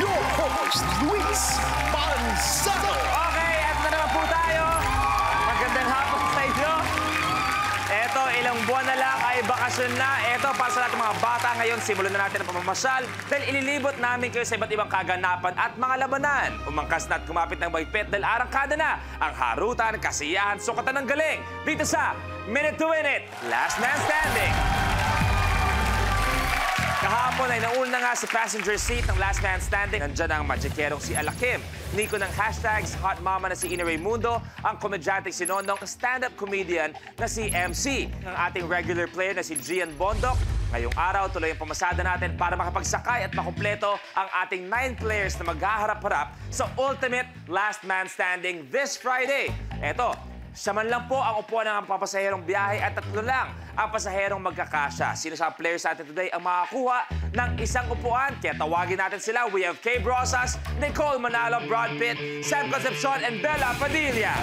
your host, Luis Manzano. Okay, at na naman po tayo. Magandang hapon sa inyo. Eto, ilang buwan na lang ay bakasyon na. Eto, para sa lahat ng mga bata ngayon, simulan na natin ang pamamasyal dahil ililibot namin kayo sa iba't ibang kaganapan at mga labanan. Umangkas na at kumapit ng mahigpit dahil arangkada na ang harutan, kasiyahan, sukatan ng galing. Dito sa Minute to Win It, Last Man Standing. Kahapon ay nauna nga sa passenger seat ng Last Man Standing. Nandiyan ang magikierong si Alakim, Nico ng hashtags, hot mama na si Ina Raimundo, ang komedyanteng si Nonong, stand-up comedian na si MC, ang ating regular player na si Gian Bondok. Ngayong araw, tuloy ang pamasada natin para makapagsakay at makumpleto ang ating 9 players na maghaharap-harap sa Ultimate Last Man Standing this Friday. Eto, siya man lang po ang upuan ng papasaherong biyahe at 3 lang ang pasaherong magkakasya. Sino sa players natin today ang makakuha ng isang upuan? Kaya tawagin natin sila. We have Kay Brosas, Nicole Manalo, Brad Pitt, Sam Concepcion, and Bella Padilla.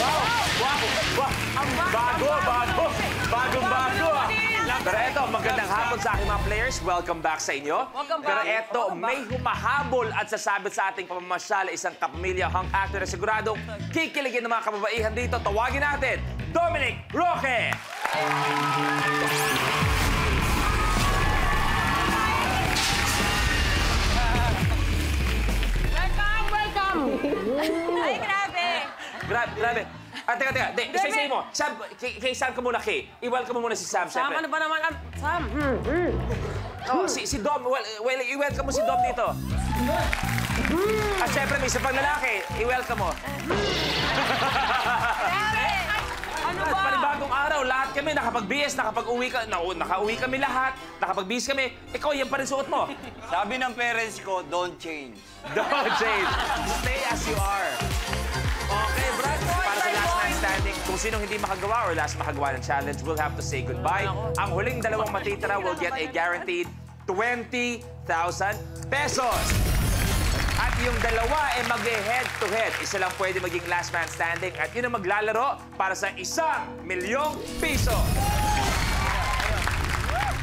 Wow! Bagong-bago. Pero eto, magandang hapon sa aking mga players. Welcome back sa inyo. Pero eto, may humahabol at sasabit sa ating pamamasyal isang kapamilya hung actor na siguradong kikiligin ng mga kababaihan dito. Tawagin natin, Dominic Roque! Welcome! Ay, grabe! Grabe. Teka. Isa-isay mo. Sam, kay Sam ka muna, Kay. I-welcome mo muna si Sam, Sam, syempre. ano ba naman? Sam! Oh, si Dom. Well, i-welcome mo si Dom dito. At syempre, may isa pang lalaki. I-welcome mo. Ano At ba? panibagong araw, lahat kami nakapag-BS, nakauwi kami lahat, nakapag-BS kami. Ikaw, yan pa rin suot mo. Sabi ng parents ko, don't change. Don't change. Stay as you are. Okay, Brad, para sa Last Man Standing, kung sinong hindi makagawa or last makagawa ng challenge, we'll have to say goodbye. Ang huling 2 matitira will get a guaranteed 20,000 pesos. At yung dalawa ay mag-head-to-head. Isa lang pwede maging Last Man Standing at yun ang maglalaro para sa 1,000,000 piso.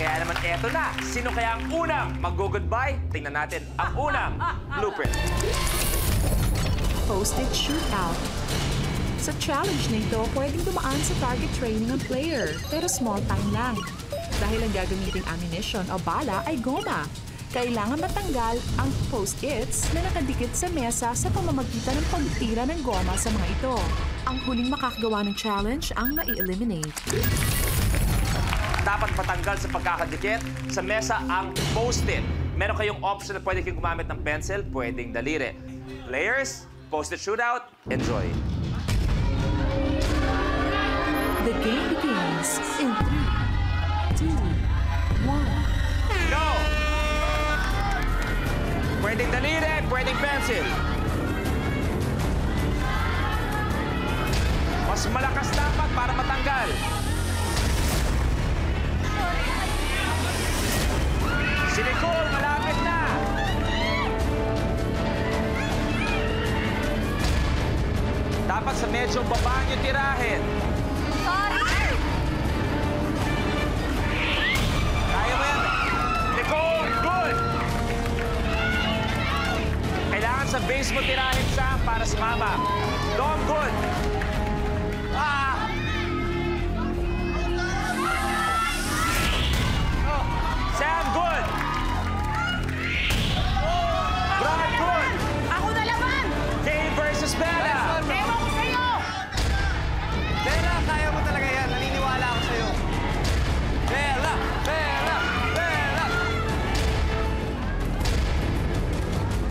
Kaya naman eto na. Sino kaya ang unang mag-go-goodbye? Tingnan natin ang unang blueprint. Posted shootout. Sa challenge nito, pwedeng dumaan sa target training ng player, pero small time lang. Dahil ang gagamiting ammunition o bala ay goma. Kailangan matanggal ang post-its na nakadikit sa mesa sa pamamagitan ng pagtira ng goma sa mga ito. Ang huling makakagawa ng challenge ang mai-eliminate. Dapat patanggal sa pagkakadikit sa mesa ang post-it. Meron kayong option na pwede kayong gumamit ng pencil, pwedeng daliri. Players, post-it shootout, enjoy. The game begins in 3, 2, 1. Go! Pwedeng daliri, pwedeng pencil. Mas malakas dapat para matanggal. Si Nicole, malapit na. Dapat sa medyo baba niyo tirahin. Kaya mo yan. Nicole, good! Kailangan sa base mo tirahin siya para si Mama. Dom, good! Sam, good! Brad, good! Ako na laban! Kay versus Bella! Ewan ko sa'yo! Bella, kaya mo talaga yan. Naniniwala ako sa'yo. Bella!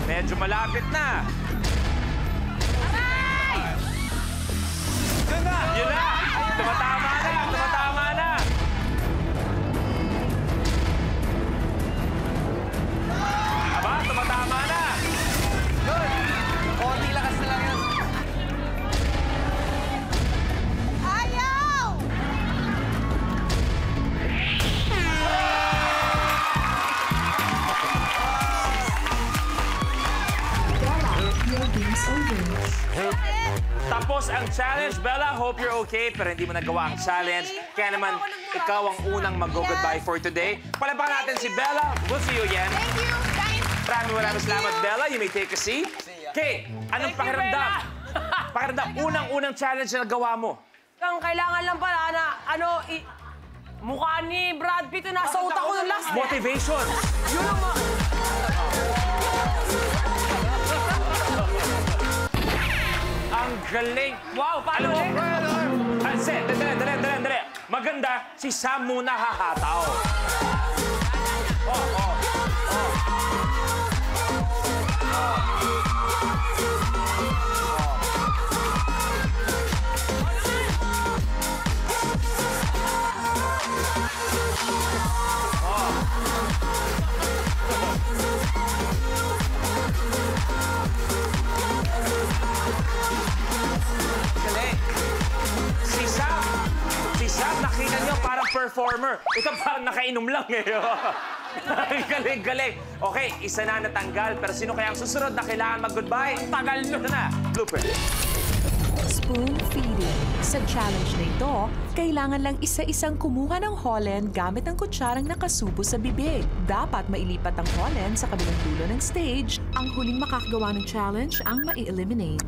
Medyo malapit na. Yun na! Yun na! Tumatama na! Aba, tumatama na! Good! Konti lakas na lang yan. Ayaw! Your game's over. Tapos ang challenge, Bella. Hope you're okay, pero hindi mo nagawa ang challenge. Kaya naman, ikaw ang unang mag-goodbye for today. Palapakan natin si Bella. We'll see you again. Thank you, guys. Maraming salamat, Bella. You may take a seat. Okay, anong pakiramdam? Pakiramdam, unang-unang challenge na nagawa mo. Ang kailangan lang pala na, mukha ni Brad Pitt na nasa utak ko ng last. Motivation. Yun ang Ang galing. Wow, paano Alam mo, ulit? dali. Maganda, si Sam muna hahataw. Oh. Galing. Si Sam, nakita niyo parang performer. Ito parang nakainom lang eh. Galing. Okay, isa na natanggal. Pero sino kaya ang susunod na kailangan mag-goodbye? Tagal nyo. Ito na, blooper. Spoon feeding. Sa challenge na ito, kailangan lang isa-isang kumuha ng Holland gamit ang kutsarang nakasubo sa bibig. Dapat mailipat ang Holland sa kabilang dulo ng stage. Ang huling makakagawa ng challenge ang mai-eliminate.